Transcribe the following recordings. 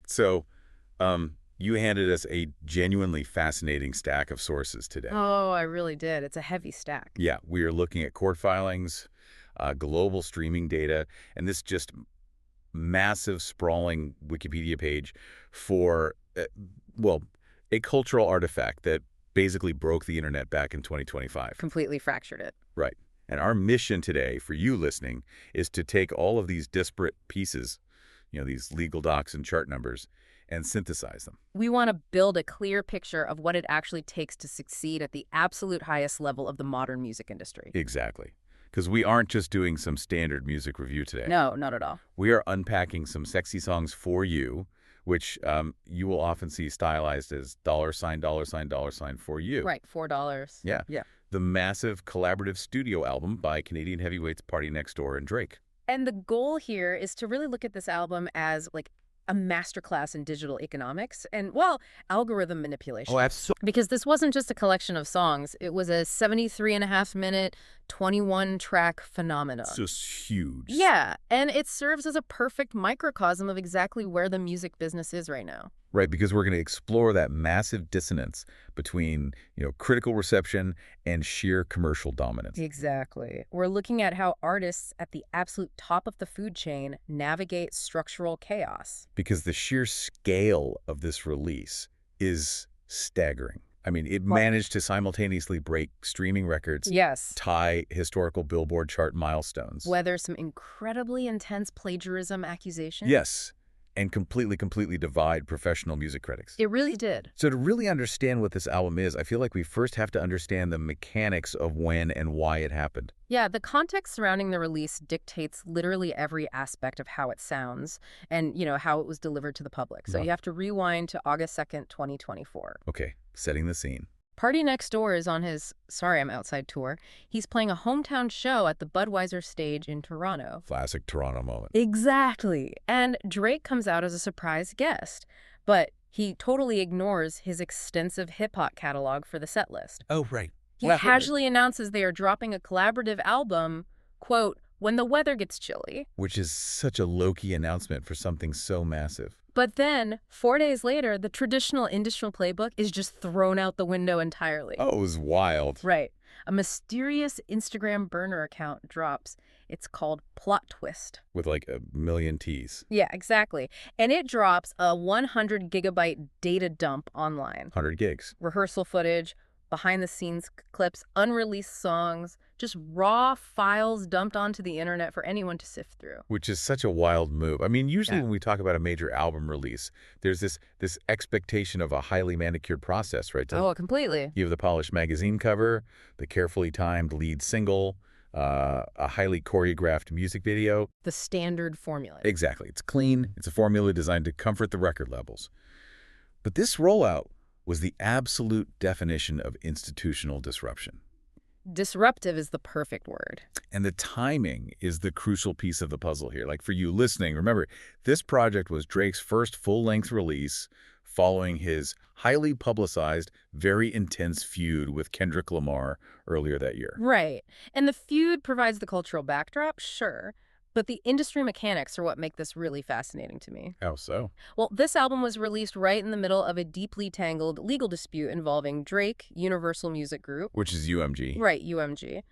So, you handed us a genuinely fascinating stack of sources today. Oh, I really did. It's a heavy stack. Yeah, we are looking at court filings, global streaming data, and this just massive, sprawling Wikipedia page for, well, a cultural artifact that basically broke the internet back in 2025. Completely fractured it. Right. And our mission today, for you listening, is to take all of these disparate pieces, these legal docs and chart numbers, and synthesize them. We want to build a clear picture of what it actually takes to succeed at the absolute highest level of the modern music industry. Exactly. Because we aren't just doing some standard music review today. No, not at all. We are unpacking some sexy songs for you, which you will often see stylized as $, $, for you. Right, $4. Yeah. Yeah. The massive collaborative studio album by Canadian heavyweights PARTYNEXTDOOR and Drake. And the goal here is to really look at this album as like a masterclass in digital economics and, well, algorithm manipulation. Oh, absolutely. Because this wasn't just a collection of songs. It was a 73.5-minute, 21-track phenomenon. It's just huge. Yeah, and it serves as a perfect microcosm of exactly where the music business is right now. Right, because we're going to explore that massive dissonance between, critical reception and sheer commercial dominance. Exactly. We're looking at how artists at the absolute top of the food chain navigate structural chaos. Because the sheer scale of this release is staggering. I mean, it managed to simultaneously break streaming records, yes, tie historical Billboard chart milestones. Weather some incredibly intense plagiarism accusations. Yes. And completely divide professional music critics. It really did. So to really understand what this album is, I feel like we first have to understand the mechanics of when and why it happened. Yeah, the context surrounding the release dictates literally every aspect of how it sounds and, how it was delivered to the public. So you have to rewind to August 2nd, 2024. Okay, setting the scene. PARTYNEXTDOOR is on his Sorry I'm Outside tour. He's playing a hometown show at the Budweiser stage in Toronto. Classic Toronto moment. Exactly. And Drake comes out as a surprise guest, but he totally ignores his extensive hip-hop catalog for the set list. Oh, right. He casually announces they are dropping a collaborative album, quote, when the weather gets chilly. Which is such a low-key announcement for something so massive. But then, 4 days later, the traditional industrial playbook is just thrown out the window entirely. Oh, it was wild. Right. A mysterious Instagram burner account drops. It's called Plot Twist. With like a million T's. Yeah, exactly. And it drops a 100-gigabyte data dump online. 100 gigs. Rehearsal footage, behind-the-scenes clips, unreleased songs, just raw files dumped onto the internet for anyone to sift through. Which is such a wild move. I mean, usually when we talk about a major album release, there's this expectation of a highly manicured process, right? Oh, completely. You have the polished magazine cover, the carefully timed lead single, a highly choreographed music video. The standard formula. Exactly. It's clean. It's a formula designed to comfort the record labels. But this rollout was the absolute definition of institutional disruption. Disruptive is the perfect word. And the timing is the crucial piece of the puzzle here. Like for you listening, remember, this project was Drake's first full-length release following his highly publicized, very intense feud with Kendrick Lamar earlier that year. Right. And the feud provides the cultural backdrop, sure. But the industry mechanics are what make this really fascinating to me. How so? Well, this album was released right in the middle of a deeply tangled legal dispute involving Drake, Universal Music Group. Which is UMG. Right, UMG.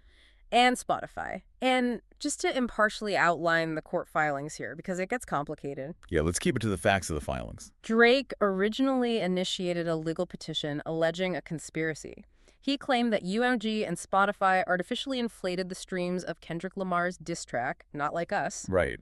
And Spotify. And just to impartially outline the court filings here, because it gets complicated. Yeah, let's keep it to the facts of the filings. Drake originally initiated a legal petition alleging a conspiracy. He claimed that UMG and Spotify artificially inflated the streams of Kendrick Lamar's diss track, Not Like Us. Right.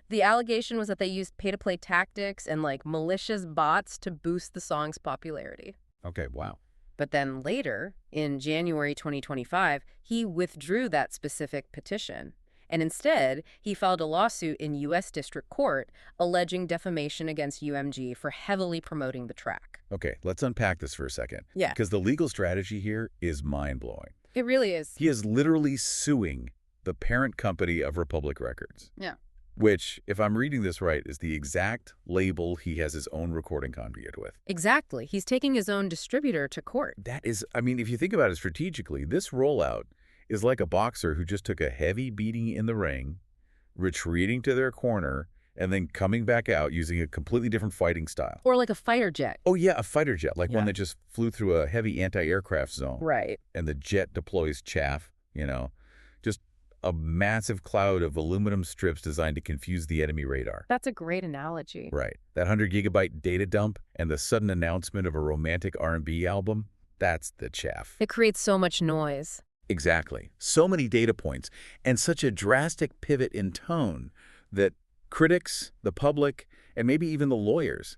The allegation was that they used pay-to-play tactics and, malicious bots to boost the song's popularity. Okay, wow. But then later, in January 2025, he withdrew that specific petition. And instead, he filed a lawsuit in U.S. District Court alleging defamation against UMG for heavily promoting the track. Okay, let's unpack this for a second. Yeah. Because the legal strategy here is mind-blowing. It really is. He is literally suing the parent company of Republic Records. Yeah. Which, if I'm reading this right, is the exact label he has his own recording contract with. Exactly. He's taking his own distributor to court. That is, I mean, if you think about it strategically, this rollout is like a boxer who just took a heavy beating in the ring, retreating to their corner, and then coming back out using a completely different fighting style. Or like a fighter jet. Oh, yeah, a fighter jet, like one Yeah. that just flew through a heavy anti-aircraft zone. Right. And the jet deploys chaff, just a massive cloud of aluminum strips designed to confuse the enemy radar. That's a great analogy. Right. That 100-gigabyte data dump and the sudden announcement of a romantic R&B album, that's the chaff. It creates so much noise. Exactly. So many data points and such a drastic pivot in tone that critics, the public, and maybe even the lawyers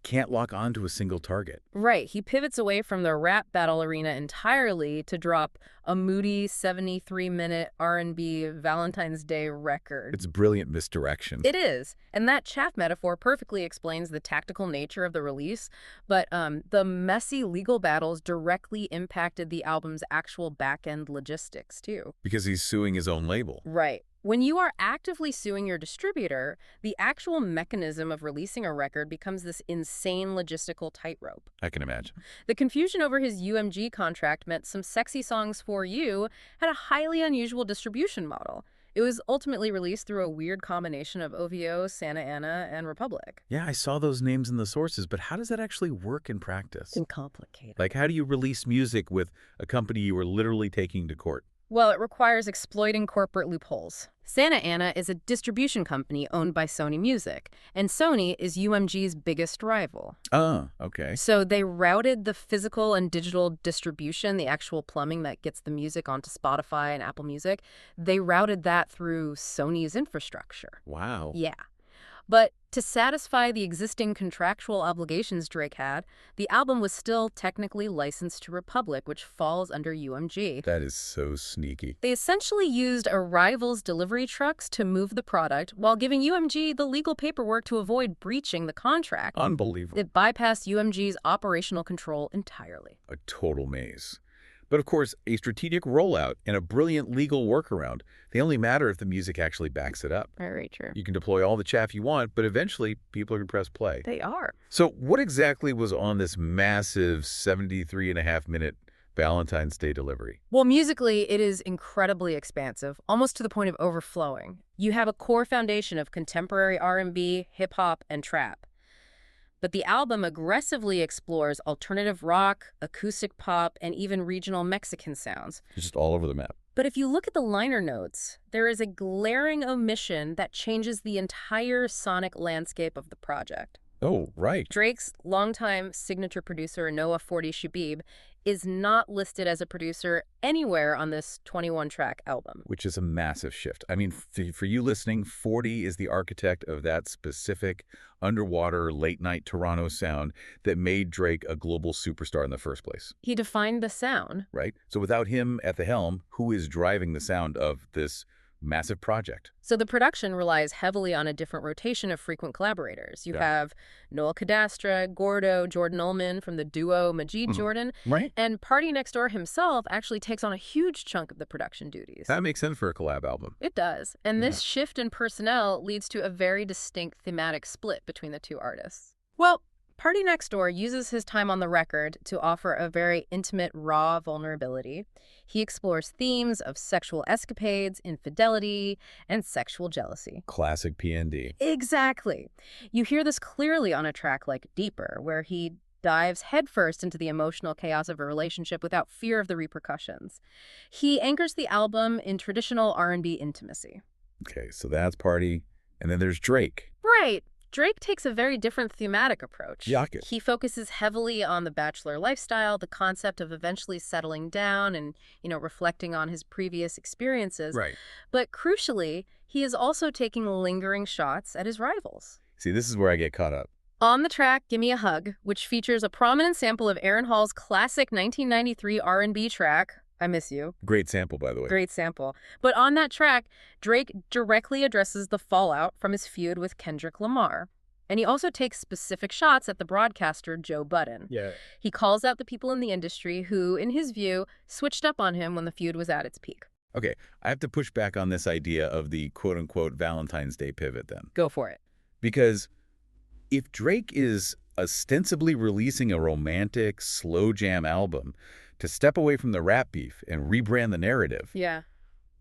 can't lock onto a single target. Right. He pivots away from the rap battle arena entirely to drop a moody 73-minute R&B Valentine's Day record. It's brilliant misdirection. It is. And that chaff metaphor perfectly explains the tactical nature of the release, but the messy legal battles directly impacted the album's actual back-end logistics, too. Because he's suing his own label. Right. When you are actively suing your distributor, the actual mechanism of releasing a record becomes this insane logistical tightrope. I can imagine. The confusion over his UMG contract meant Some Sexy Songs for You had a highly unusual distribution model. It was ultimately released through a weird combination of OVO, Santa Ana, and Republic. Yeah, I saw those names in the sources, but how does that actually work in practice? It's complicated. Like, how do you release music with a company you were literally taking to court? Well, it requires exploiting corporate loopholes. Santa Ana is a distribution company owned by Sony Music, and Sony is UMG's biggest rival. Oh, okay. So they routed the physical and digital distribution, the actual plumbing that gets the music onto Spotify and Apple Music, they routed that through Sony's infrastructure. Wow. Yeah. But to satisfy the existing contractual obligations Drake had, the album was still technically licensed to Republic, which falls under UMG. That is so sneaky. They essentially used a rival's delivery trucks to move the product while giving UMG the legal paperwork to avoid breaching the contract. Unbelievable. It bypassed UMG's operational control entirely. A total maze. But of course, a strategic rollout and a brilliant legal workaround, they only matter if the music actually backs it up. Very true. You can deploy all the chaff you want, but eventually people are going to press play. They are. So what exactly was on this massive 73.5-minute Valentine's Day delivery? Well, musically, it is incredibly expansive, almost to the point of overflowing. You have a core foundation of contemporary R&B, hip-hop, and trap. But the album aggressively explores alternative rock, acoustic pop, and even regional Mexican sounds. It's just all over the map. But if you look at the liner notes, there is a glaring omission that changes the entire sonic landscape of the project. Oh, right. Drake's longtime signature producer, Noah 40 Shabib, is not listed as a producer anywhere on this 21-track album. Which is a massive shift. I mean, for you listening, 40 is the architect of that specific underwater late-night Toronto sound that made Drake a global superstar in the first place. He defined the sound. Right? So without him at the helm, who is driving the sound of this massive project? So the production relies heavily on a different rotation of frequent collaborators. You have Noel Cadastre, Gordo, Jordan Ullman from the duo Majid Jordan. Right. And PARTYNEXTDOOR himself actually takes on a huge chunk of the production duties. That makes sense for a collab album. It does. And this shift in personnel leads to a very distinct thematic split between the two artists. Well, PARTYNEXTDOOR uses his time on the record to offer a very intimate, raw vulnerability. He explores themes of sexual escapades, infidelity, and sexual jealousy. Classic PND. Exactly. You hear this clearly on a track like Deeper, where he dives headfirst into the emotional chaos of a relationship without fear of the repercussions. He anchors the album in traditional R&B intimacy. Okay, so that's Party, and then there's Drake. Right. Drake takes a very different thematic approach. Yakin. He focuses heavily on the bachelor lifestyle, the concept of eventually settling down and, reflecting on his previous experiences. Right. But crucially, he is also taking lingering shots at his rivals. See, this is where I get caught up. On the track, Gimme a Hug, which features a prominent sample of Aaron Hall's classic 1993 R&B track, I Miss You. Great sample, by the way. Great sample. But on that track, Drake directly addresses the fallout from his feud with Kendrick Lamar. And he also takes specific shots at the broadcaster Joe Budden. Yeah. He calls out the people in the industry who, in his view, switched up on him when the feud was at its peak. Okay, I have to push back on this idea of the quote-unquote Valentine's Day pivot then. Go for it. Because if Drake is ostensibly releasing a romantic, slow jam album to step away from the rap beef and rebrand the narrative, Yeah.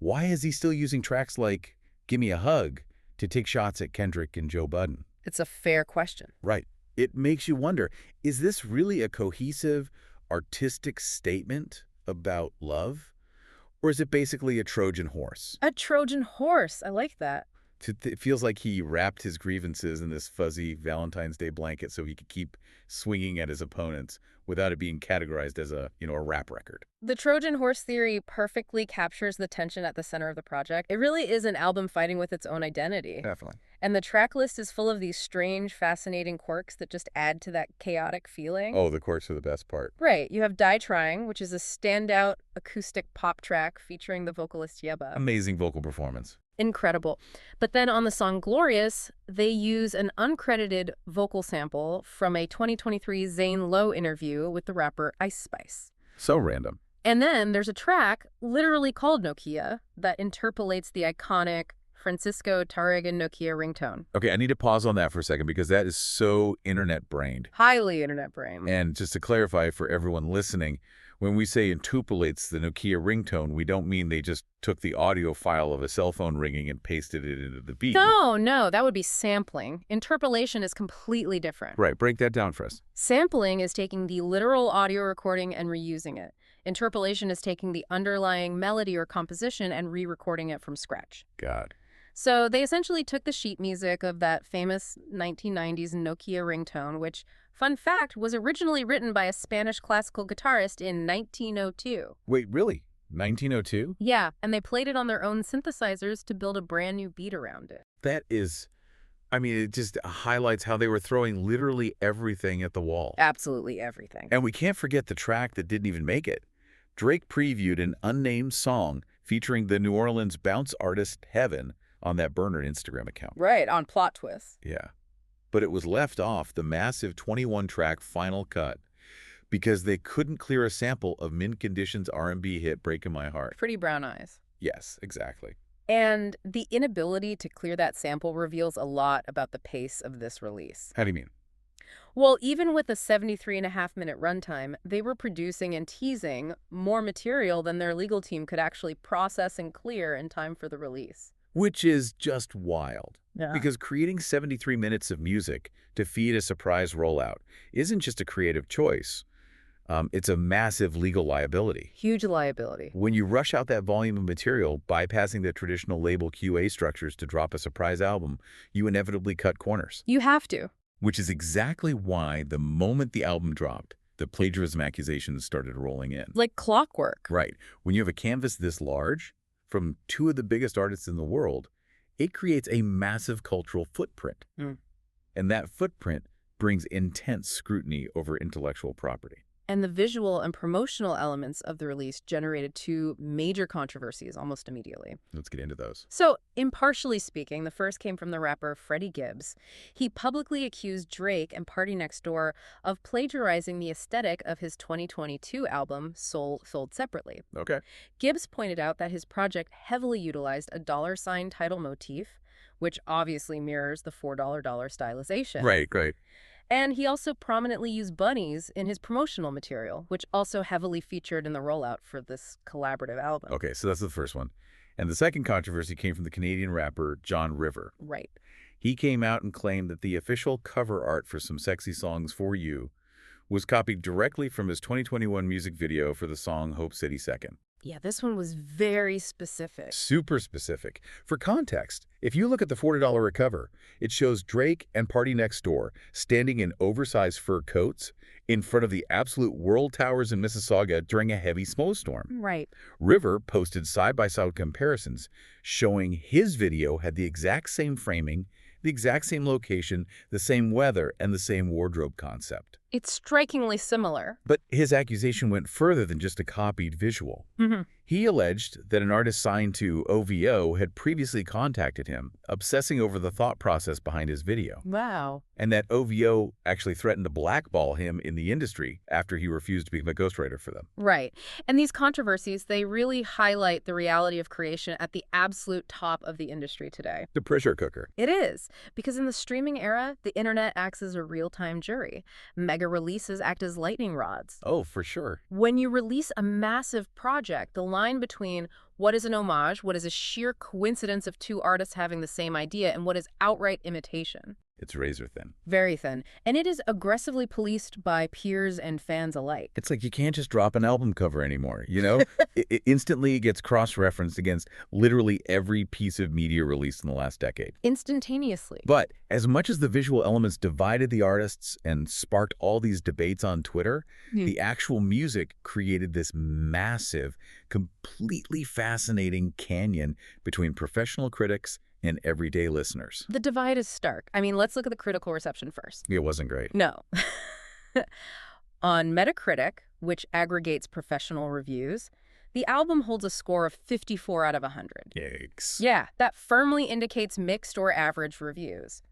why is he still using tracks like Gimme a Hug to take shots at Kendrick and Joe Budden. It's a fair question. Right. It makes you wonder, is this really a cohesive, artistic statement about love? Or is it basically a Trojan horse? A Trojan horse. I like that. It feels like he wrapped his grievances in this fuzzy Valentine's Day blanket so he could keep swinging at his opponents without it being categorized as a rap record. The Trojan horse theory perfectly captures the tension at the center of the project. It really is an album fighting with its own identity. Definitely. And the track list is full of these strange, fascinating quirks that just add to that chaotic feeling. Oh, the quirks are the best part. Right. You have Die Trying, which is a standout acoustic pop track featuring the vocalist Yeba. Amazing vocal performance. Incredible. But then on the song Glorious, they use an uncredited vocal sample from a 2023 Zane Lowe interview with the rapper Ice Spice. So random. And then there's a track literally called Nokia that interpolates the iconic Francisco Tarragon Nokia ringtone. Okay, I need to pause on that for a second because that is so internet-brained. Highly internet-brained. And just to clarify for everyone listening, when we say interpolates the Nokia ringtone, we don't mean they just took the audio file of a cell phone ringing and pasted it into the beat. No, that would be sampling. Interpolation is completely different. Right, break that down for us. Sampling is taking the literal audio recording and reusing it. Interpolation is taking the underlying melody or composition and re-recording it from scratch. God. So they essentially took the sheet music of that famous 1990s Nokia ringtone, which, fun fact, was originally written by a Spanish classical guitarist in 1902. Wait, really? 1902? Yeah, and they played it on their own synthesizers to build a brand new beat around it. That is, it just highlights how they were throwing literally everything at the wall. Absolutely everything. And we can't forget the track that didn't even make it. Drake previewed an unnamed song featuring the New Orleans bounce artist Heaven on that burner Instagram account. Right, on Plot Twist. Yeah. But it was left off the massive 21-track final cut because they couldn't clear a sample of Mint Conditions' R&B hit Breaking My Heart. Pretty Brown Eyes. Yes, exactly. And the inability to clear that sample reveals a lot about the pace of this release. How do you mean? Well, even with a 73.5-minute runtime, they were producing and teasing more material than their legal team could actually process and clear in time for the release. Which is just wild. Yeah. Because creating 73 minutes of music to feed a surprise rollout isn't just a creative choice. It's a massive legal liability. Huge liability. When you rush out that volume of material, bypassing the traditional label QA structures to drop a surprise album, you inevitably cut corners. You have to. Which is exactly why the moment the album dropped, the plagiarism accusations started rolling in. Like clockwork. Right. When you have a canvas this large, from two of the biggest artists in the world, it creates a massive cultural footprint. And that footprint brings intense scrutiny over intellectual property. And the visual and promotional elements of the release generated two major controversies almost immediately. Let's get into those. So, impartially speaking, the first came from the rapper Freddie Gibbs. He publicly accused Drake and PARTYNEXTDOOR of plagiarizing the aesthetic of his 2022 album, Sold Separately. Okay. Gibbs pointed out that his project heavily utilized a dollar sign title motif, which obviously mirrors the $4 stylization. Right, great. And he also prominently used bunnies in his promotional material, which also heavily featured in the rollout for this collaborative album. Okay, so that's the first one. And the second controversy came from the Canadian rapper John River. Right. He came out and claimed that the official cover art for Some Sexy Songs for You was copied directly from his 2021 music video for the song Hope City Second. Yeah, this one was very specific. Super specific. For context, if you look at the $40 cover, it shows Drake and PARTYNEXTDOOR standing in oversized fur coats in front of the absolute world towers in Mississauga during a heavy snowstorm. Right. River posted side-by-side comparisons showing his video had the exact same framing, the exact same location, the same weather, and the same wardrobe concept. It's strikingly similar. But his accusation went further than just a copied visual. He alleged that an artist signed to OVO had previously contacted him, obsessing over the thought process behind his video. Wow. And that OVO actually threatened to blackball him in the industry after he refused to become a ghostwriter for them. Right. And these controversies, they really highlight the reality of creation at the absolute top of the industry today. The pressure cooker. It is, because in the streaming era, the internet acts as a real-time jury. Mega mega releases act as lightning rods. Oh, for sure. When you release a massive project, the line between what is an homage, what is a sheer coincidence of two artists having the same idea, and what is outright imitation. It's razor thin. Very thin. And it is aggressively policed by peers and fans alike. It's like you can't just drop an album cover anymore, you know? It instantly gets cross-referenced against literally every piece of media released in the last decade. Instantaneously. But as much as the visual elements divided the artists and sparked all these debates on Twitter, the actual music created this massive, completely fascinating canyon between professional critics and everyday listeners. The divide is stark. I mean, let's look at the critical reception first. It wasn't great. No. On Metacritic, which aggregates professional reviews, the album holds a score of 54 out of 100. Yikes. Yeah, that firmly indicates mixed or average reviews.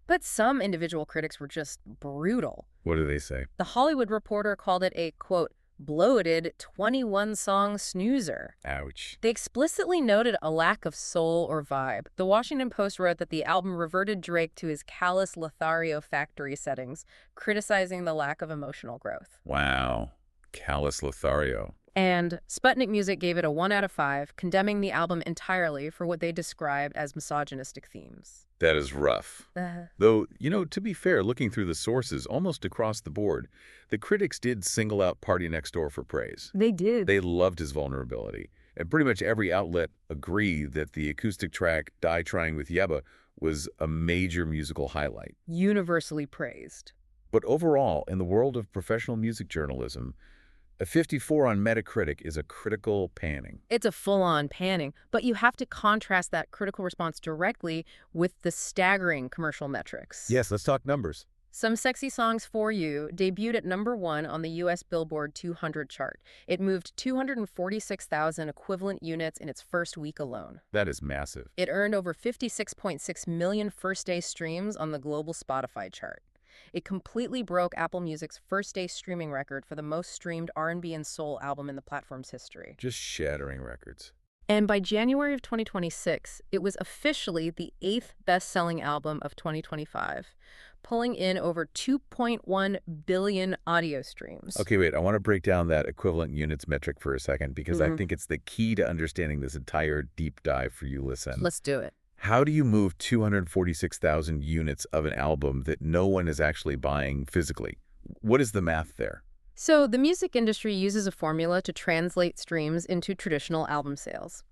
But some individual critics were just brutal. What do they say? The Hollywood Reporter called it a, quote, bloated 21-song snoozer. Ouch. They explicitly noted a lack of soul or vibe. The Washington Post wrote that the album reverted Drake to his callous Lothario factory settings, criticizing the lack of emotional growth. Wow. Callous Lothario. And Sputnik Music gave it a 1 out of 5, condemning the album entirely for what they described as misogynistic themes. That is rough. Though, you know, to be fair, looking through the sources almost across the board, the critics did single out PARTYNEXTDOOR for praise. They did. They loved his vulnerability. And pretty much every outlet agreed that the acoustic track Die Trying with Yebba was a major musical highlight. Universally praised. But overall, in the world of professional music journalism, a 54 on Metacritic is a critical panning. It's a full-on panning, but you have to contrast that critical response directly with the staggering commercial metrics. Yes, let's talk numbers. Some Sexy Songs for You debuted at #1 on the U.S. Billboard 200 chart. It moved 246,000 equivalent units in its first week alone. That is massive. It earned over 56.6 million first-day streams on the global Spotify chart. It completely broke Apple Music's first-day streaming record for the most streamed R&B and soul album in the platform's history. Just shattering records. And by January of 2026, it was officially the 8th best-selling album of 2025, pulling in over 2.1 billion audio streams. Okay, wait, I want to break down that equivalent units metric for a second because I think it's the key to understanding this entire deep dive for you listeners. Let's do it. How do you move 246,000 units of an album that no one is actually buying physically? What is the math there? So the music industry uses a formula to translate streams into traditional album sales.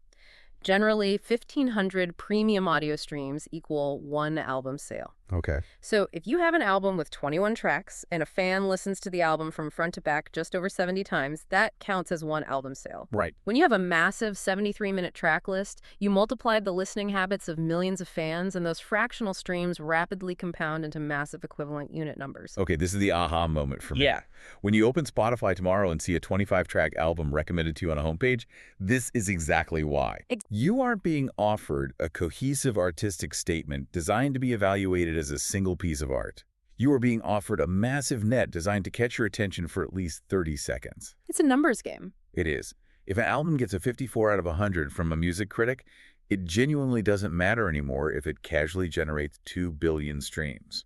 Generally, 1,500 premium audio streams equal one album sale. Okay. So if you have an album with 21 tracks and a fan listens to the album from front to back just over 70 times, that counts as one album sale. Right. When you have a massive 73-minute track list, you multiply the listening habits of millions of fans, and those fractional streams rapidly compound into massive equivalent unit numbers. Okay, this is the aha moment for me. Yeah. When you open Spotify tomorrow and see a 25-track album recommended to you on a homepage, this is exactly why. You aren't being offered a cohesive artistic statement designed to be evaluated as a single piece of art. You are being offered a massive net designed to catch your attention for at least 30 seconds. It's a numbers game. It is. If an album gets a 54 out of 100 from a music critic, it genuinely doesn't matter anymore if it casually generates 2 billion streams.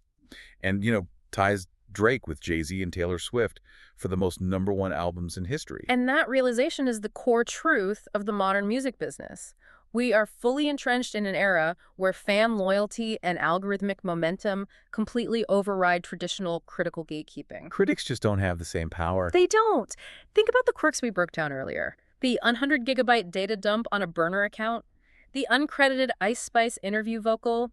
And, you know, ties Drake with Jay-Z and Taylor Swift for the most #1 albums in history. And that realization is the core truth of the modern music business. We are fully entrenched in an era where fan loyalty and algorithmic momentum completely override traditional critical gatekeeping. Critics just don't have the same power. They don't. Think about the quirks we broke down earlier. The 100-gigabyte data dump on a burner account, the uncredited Ice Spice interview vocal,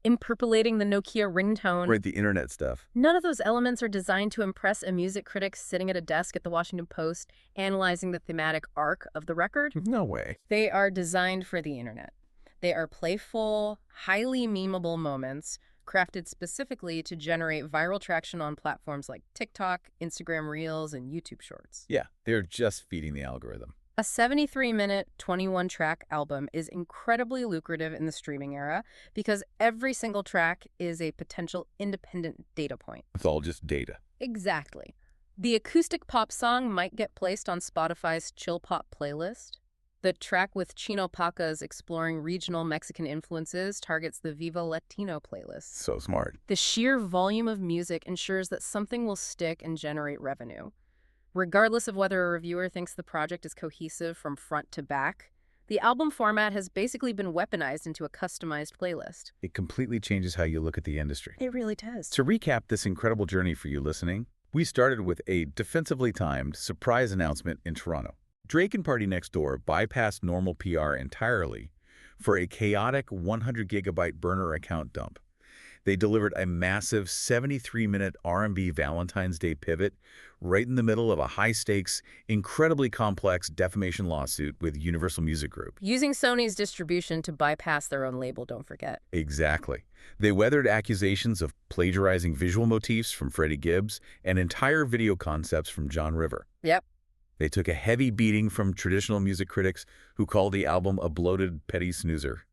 interpolating the Nokia ringtone. Right, the internet stuff. None of those elements are designed to impress a music critic sitting at a desk at the Washington Post analyzing the thematic arc of the record. No way. They are designed for the internet. They are playful, highly memeable moments crafted specifically to generate viral traction on platforms like TikTok, Instagram Reels, and YouTube Shorts. Yeah, they're just feeding the algorithm. A 73-minute, 21-track album is incredibly lucrative in the streaming era because every single track is a potential independent data point. It's all just data. Exactly. The acoustic pop song might get placed on Spotify's chill pop playlist. The track with Chino Pacas exploring regional Mexican influences targets the Viva Latino playlist. So smart. The sheer volume of music ensures that something will stick and generate revenue. Regardless of whether a reviewer thinks the project is cohesive from front to back, the album format has basically been weaponized into a customized playlist. It completely changes how you look at the industry. It really does. To recap this incredible journey for you listening, we started with a defensively timed surprise announcement in Toronto. Drake and PARTYNEXTDOOR bypassed normal PR entirely for a chaotic 100-gigabyte burner account dump. They delivered a massive 73-minute R&B Valentine's Day pivot right in the middle of a high-stakes, incredibly complex defamation lawsuit with Universal Music Group. Using Sony's distribution to bypass their own label, don't forget. Exactly. They weathered accusations of plagiarizing visual motifs from Freddie Gibbs and entire video concepts from John River. Yep. They took a heavy beating from traditional music critics who called the album a bloated, petty snoozer.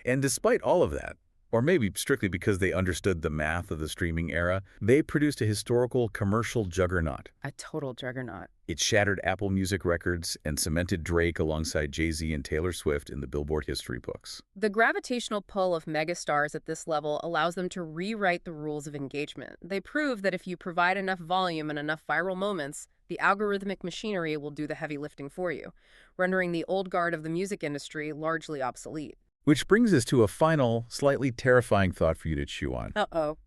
And despite all of that, or maybe strictly because they understood the math of the streaming era, they produced a historical commercial juggernaut. A total juggernaut. It shattered Apple Music records and cemented Drake alongside Jay-Z and Taylor Swift in the Billboard history books. The gravitational pull of megastars at this level allows them to rewrite the rules of engagement. They prove that if you provide enough volume and enough viral moments, the algorithmic machinery will do the heavy lifting for you, rendering the old guard of the music industry largely obsolete. Which brings us to a final, slightly terrifying thought for you to chew on. Uh-oh.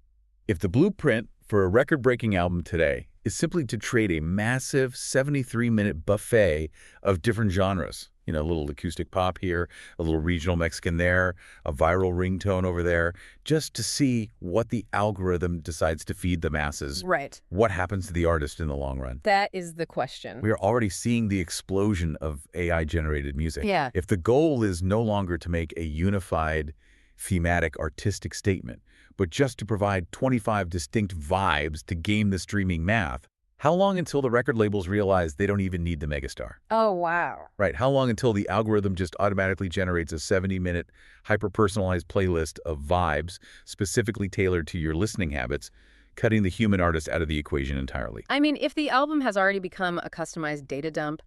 If the blueprint for a record-breaking album today is simply to trade a massive 73-minute buffet of different genres, a little acoustic pop here, a little regional Mexican there, a viral ringtone over there, just to see what the algorithm decides to feed the masses. Right. What happens to the artist in the long run? That is the question. We are already seeing the explosion of AI-generated music. Yeah. If the goal is no longer to make a unified, thematic, artistic statement, but just to provide 25 distinct vibes to game the streaming math, how long until the record labels realize they don't even need the megastar? Oh, wow. Right. How long until the algorithm just automatically generates a 70-minute hyper-personalized playlist of vibes specifically tailored to your listening habits, cutting the human artist out of the equation entirely? I mean, if the album has already become a customized data dump,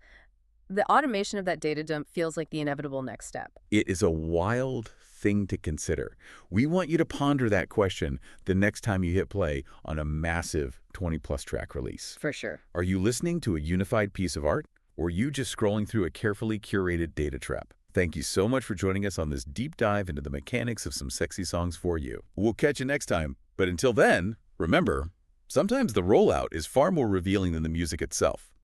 the automation of that data dump feels like the inevitable next step. It is a wild thing to consider. We want you to ponder that question the next time you hit play on a massive 20-plus track release. For sure. Are you listening to a unified piece of art, or are you just scrolling through a carefully curated data trap? Thank you so much for joining us on this deep dive into the mechanics of some sexy songs for you. We'll catch you next time, but until then, remember, sometimes the rollout is far more revealing than the music itself.